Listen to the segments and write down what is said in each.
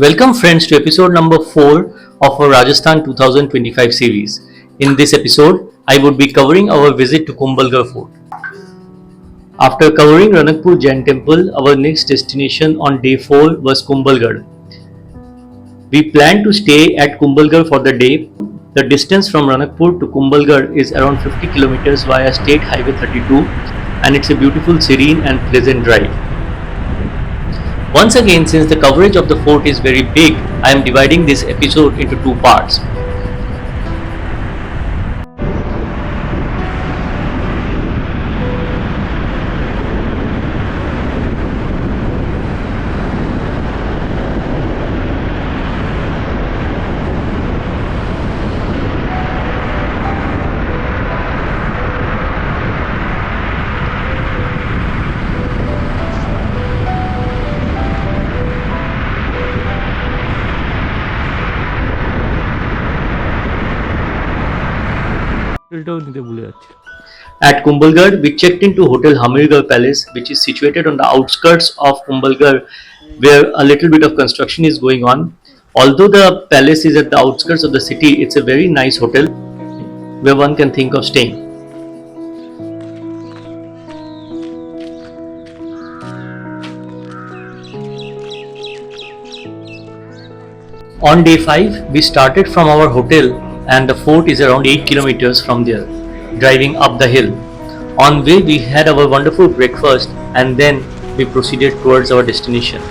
Welcome friends to episode number 4 of our Rajasthan 2025 series. In this episode, I would be covering our visit to Kumbhalgarh Fort. After covering Ranakpur Jain Temple, our next destination on day 4 was Kumbhalgarh. We planned to stay at Kumbhalgarh for the day. The distance from Ranakpur to Kumbhalgarh is around 50 kilometers via State Highway 32 and it's a beautiful, serene and pleasant drive. Once again, since the coverage of the fort is very big, I am dividing this episode into two parts. At Kumbhalgarh, we checked into Hotel Hamirgarh Palace, which is situated on the outskirts of Kumbhalgarh, where a little bit of construction is going on. Although the palace is at the outskirts of the city, it's a very nice hotel where one can think of staying. On day 5, we started from our hotel and the fort is around 8 kilometers from there, driving up the hill. On way we had our wonderful breakfast and then we proceeded towards our destination.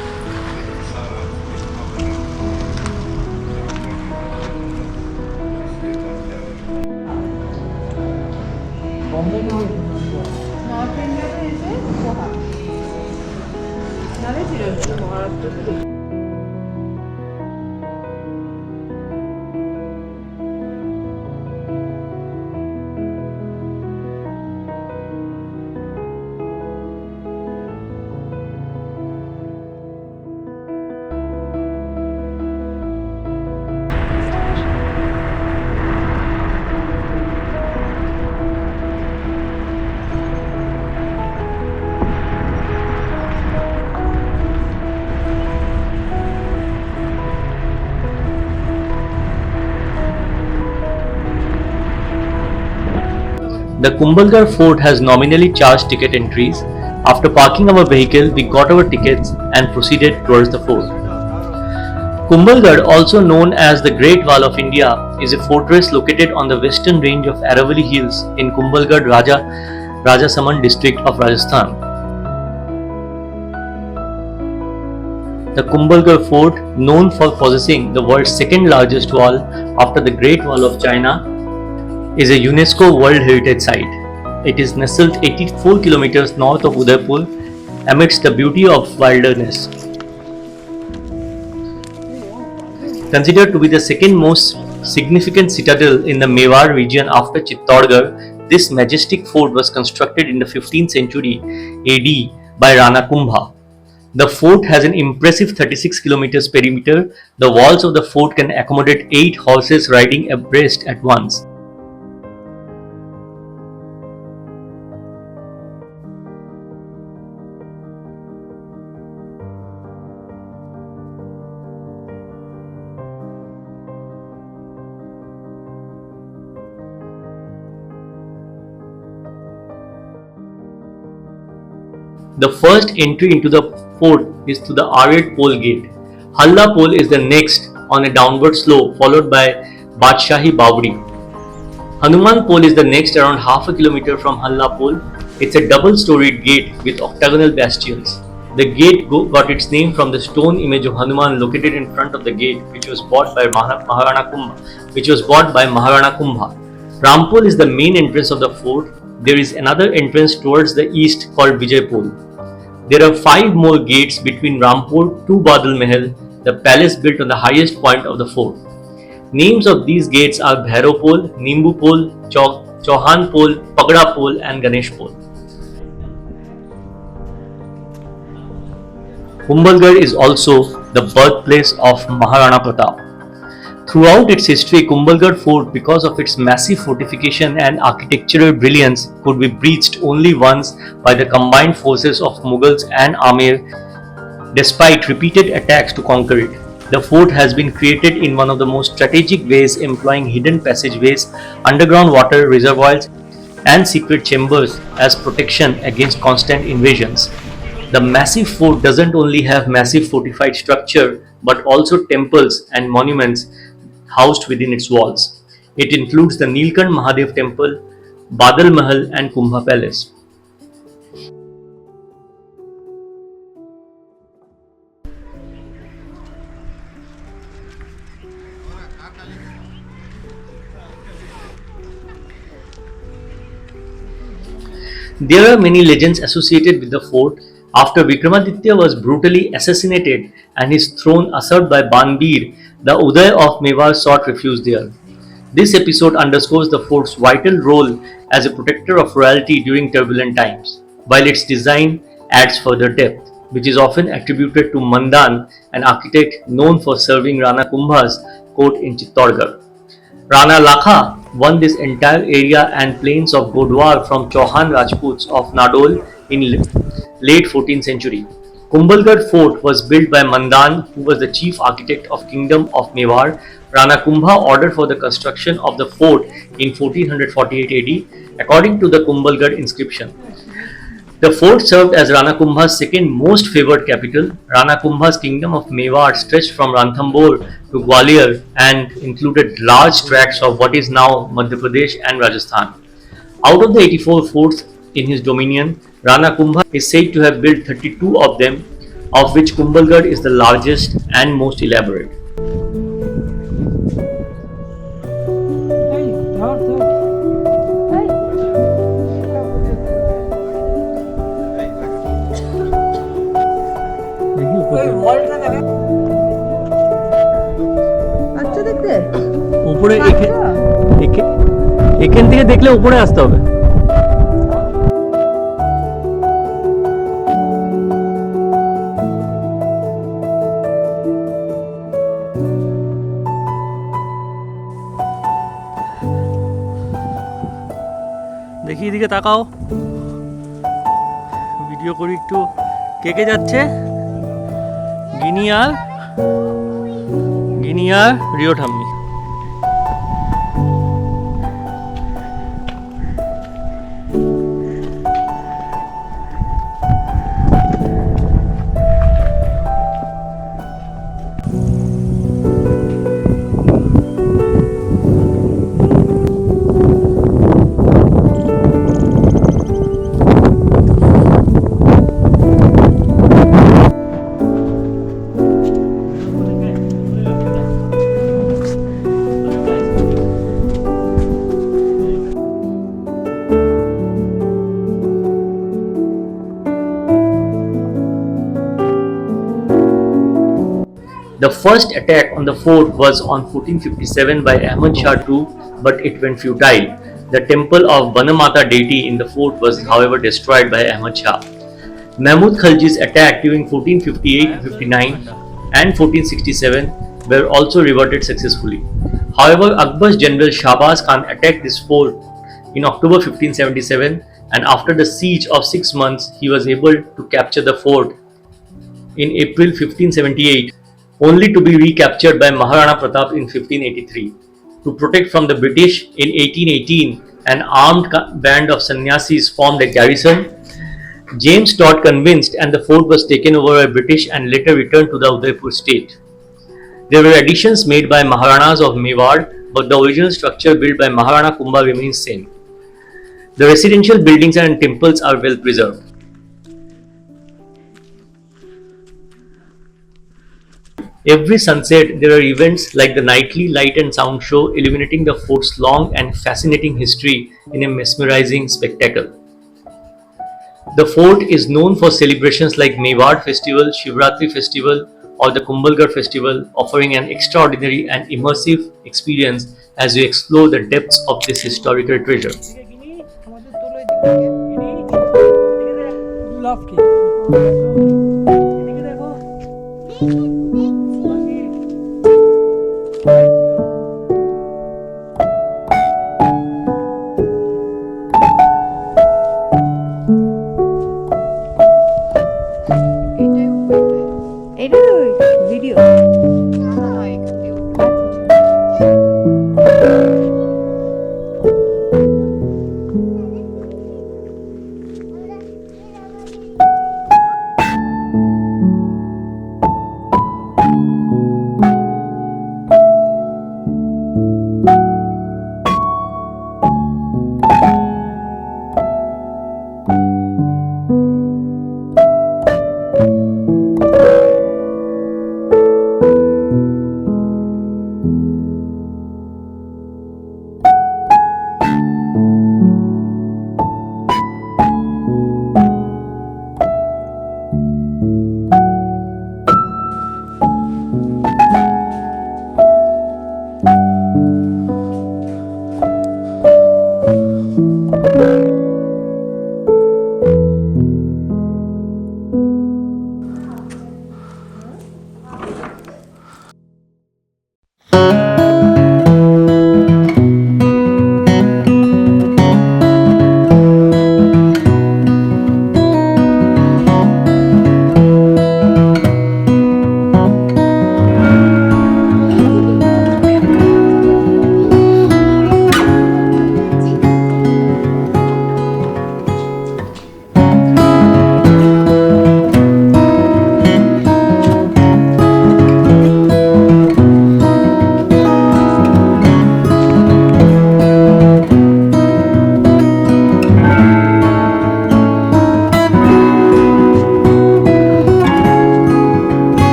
The Kumbhalgarh Fort has nominally charged ticket entries. After parking our vehicle, we got our tickets and proceeded towards the fort. Kumbhalgarh, also known as the Great Wall of India, is a fortress located on the western range of Aravalli Hills in Kumbhalgarh Rajasamand district of Rajasthan. The Kumbhalgarh Fort, known for possessing the world's second largest wall after the Great Wall of China, is a UNESCO World Heritage Site. It is nestled 84 kilometers north of Udaipur amidst the beauty of wilderness. Considered to be the second most significant citadel in the Mewar region after Chittorgarh, this majestic fort was constructed in the 15th century AD by Rana Kumbha. The fort has an impressive 36 kilometers perimeter. The walls of the fort can accommodate 8 horses riding abreast at once. The first entry into the fort is through the Arid Pole gate. Halla Pole is the next on a downward slope, followed by Badshahi Bawri. Hanuman Pole is the next around half a kilometer from Halla Pole. It's a double-storied gate with octagonal bastions. The gate got its name from the stone image of Hanuman located in front of the gate, which was bought by Maharana Kumbha. Rampole is the main entrance of the fort. There is another entrance towards the east called Vijay Pole. There are 5 more gates between Rampole to Badal Mahal, the palace built on the highest point of the fort. Names of these gates are Bhairav Pole, Nimbu Pole, Chauhan Pole, Pagda Pole and Ganesh Pole. Kumbhalgarh is also the birthplace of Maharana Pratap. Throughout its history, Kumbhalgarh Fort, because of its massive fortification and architectural brilliance, could be breached only once by the combined forces of Mughals and Amir, despite repeated attacks to conquer it. The fort has been created in one of the most strategic ways, employing hidden passageways, underground water reservoirs, and secret chambers as protection against constant invasions. The massive fort doesn't only have massive fortified structure but also temples and monuments housed within its walls. It includes the Nilkant Mahadev Temple, Badal Mahal, and Kumbha Palace. There are many legends associated with the fort. After Vikramaditya was brutally assassinated and his throne usurped by Banbir, the Uday of Mewar sought refuge there. This episode underscores the fort's vital role as a protector of royalty during turbulent times, while its design adds further depth, which is often attributed to Mandan, an architect known for serving Rana Kumbha's court in Chittorgarh. Rana Lakha won this entire area and plains of Godwar from Chauhan Rajputs of Nadol in late 14th century. Kumbhalgarh fort was built by Mandan, who was the chief architect of Kingdom of Mewar. Rana Kumbha ordered for the construction of the fort in 1448 AD, according to the Kumbhalgarh inscription. The fort served as Rana Kumbha's second most favored capital. Rana Kumbha's kingdom of Mewar stretched from Ranthambore to Gwalior and included large tracts of what is now Madhya Pradesh and Rajasthan. Out of the 84 forts in his dominion, Rana Kumbha is said to have built 32 of them, of which Kumbhalgarh is the largest and most elaborate. আচ্ছা দেখতে উপরে এখান থেকে দেখলে উপরে আসতে হবে। দেখি এদিকে তাকাও, ভিডিও করি একটু। কে কে যাচ্ছে? গিনিয়ার রিও ঠাম্মি। The first attack on the fort was on 1457 by Ahmad Shah II, but it went futile. The temple of Banamata deity in the fort was, however, destroyed by Ahmad Shah. Mahmud Khalji's attack during 1458-59 and 1467 were also reverted successfully. However, Akbar's general Shahbaz Khan attacked this fort in October 1577, and after the siege of 6 months, he was able to capture the fort in April 1578, only to be recaptured by Maharana Pratap in 1583. To protect from the British, in 1818, an armed band of sannyasis formed a garrison. James Todd convinced, and the fort was taken over by British and later returned to the Udaipur state. There were additions made by Maharanas of Mewar, but the original structure built by Maharana Kumbha remains same. The residential buildings and temples are well preserved. Every sunset, there are events like the nightly light and sound show illuminating the fort's long and fascinating history in a mesmerizing spectacle. The fort is known for celebrations like Mewar Festival, Shivratri Festival, or the Kumbhalgarh Festival, offering an extraordinary and immersive experience as you explore the depths of this historical treasure. এটা video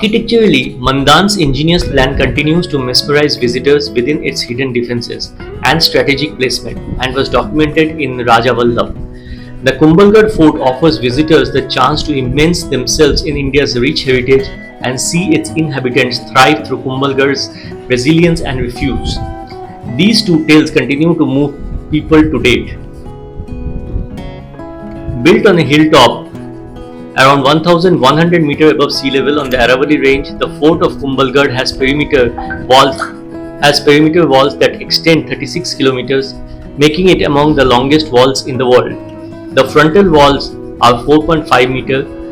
Architecturally, Mandan's ingenious plan continues to mesmerize visitors within its hidden defenses and strategic placement and was documented in Raja Vallabh. The Kumbhalgarh fort offers visitors the chance to immerse themselves in India's rich heritage and see its inhabitants thrive through Kumbhalgarh's resilience and refuge. These two tales continue to move people to date. Built on a hilltop around 1100 meters above sea level on the Aravalli range, the fort of Kumbhalgarh walls has perimeter walls that extend 36 kilometers, making it among the longest walls in the world. The frontal walls are 4.5 meters.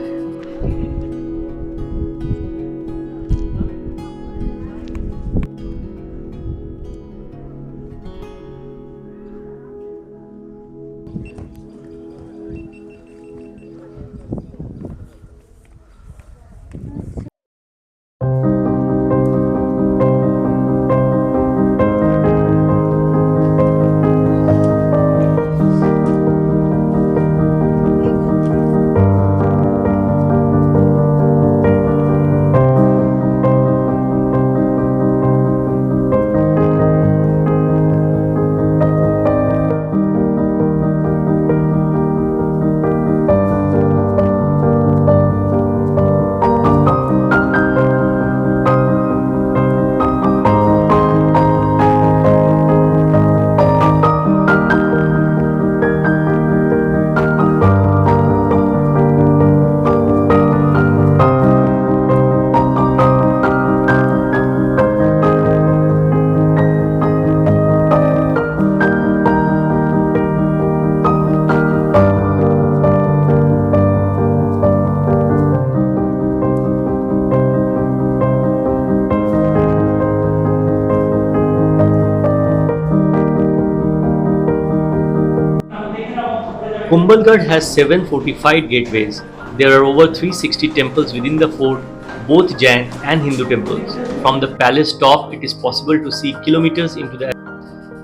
Kumbhalgarh has 7 fortified gateways. There are over 360 temples within the fort, both Jain and Hindu temples. From the palace top, it is possible to see kilometers into the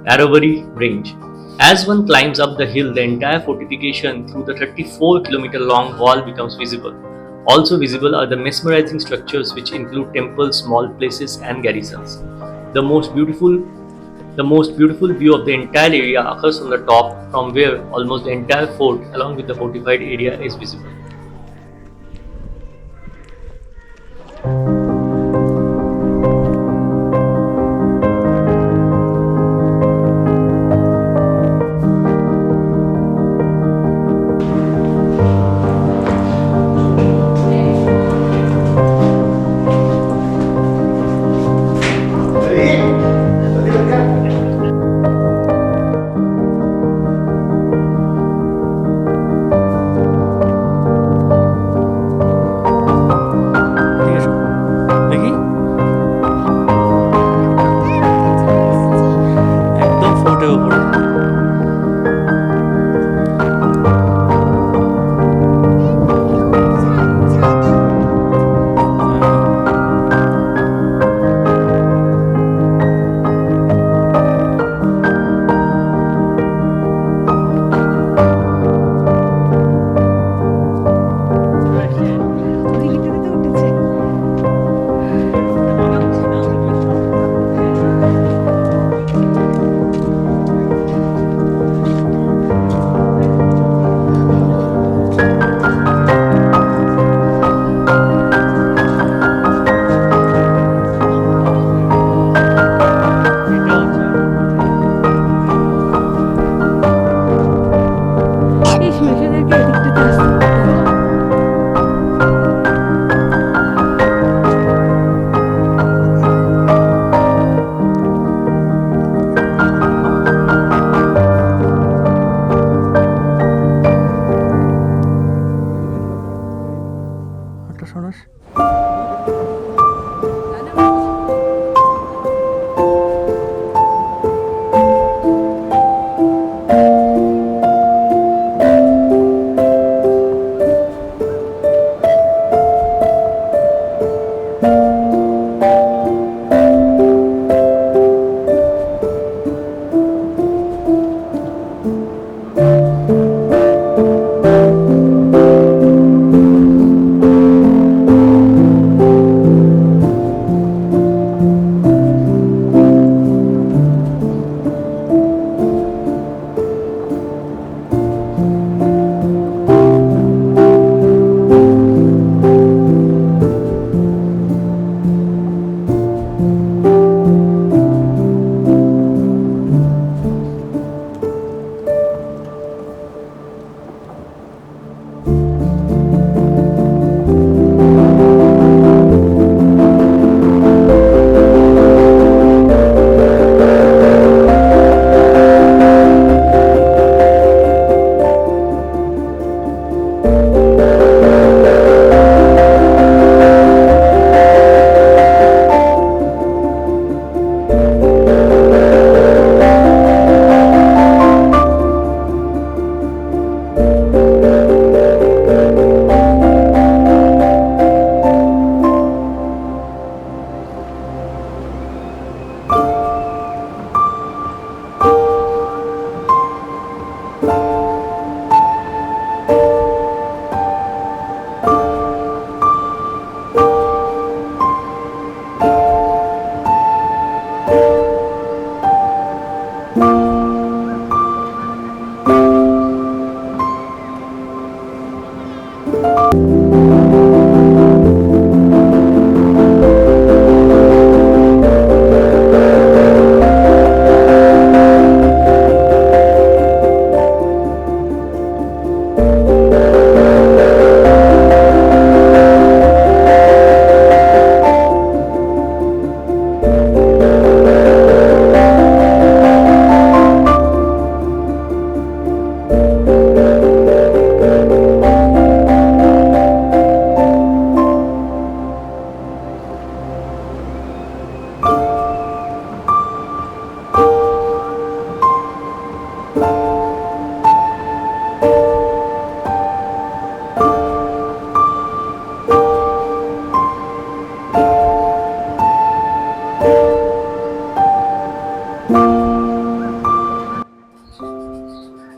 Aravalli range. As one climbs up the hill, the entire fortification through the 34-kilometer long wall becomes visible. Also visible are the mesmerizing structures which include temples, small places and garrisons. The most beautiful the most beautiful view of the entire area occurs on the top, from where almost the entire fort along with the fortified area is visible.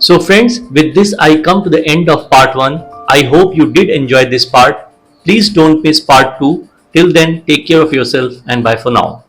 So friends, with this I come to the end of part 1. I hope you did enjoy this part. Please don't miss part 2. Till then, take care of yourself and bye for now.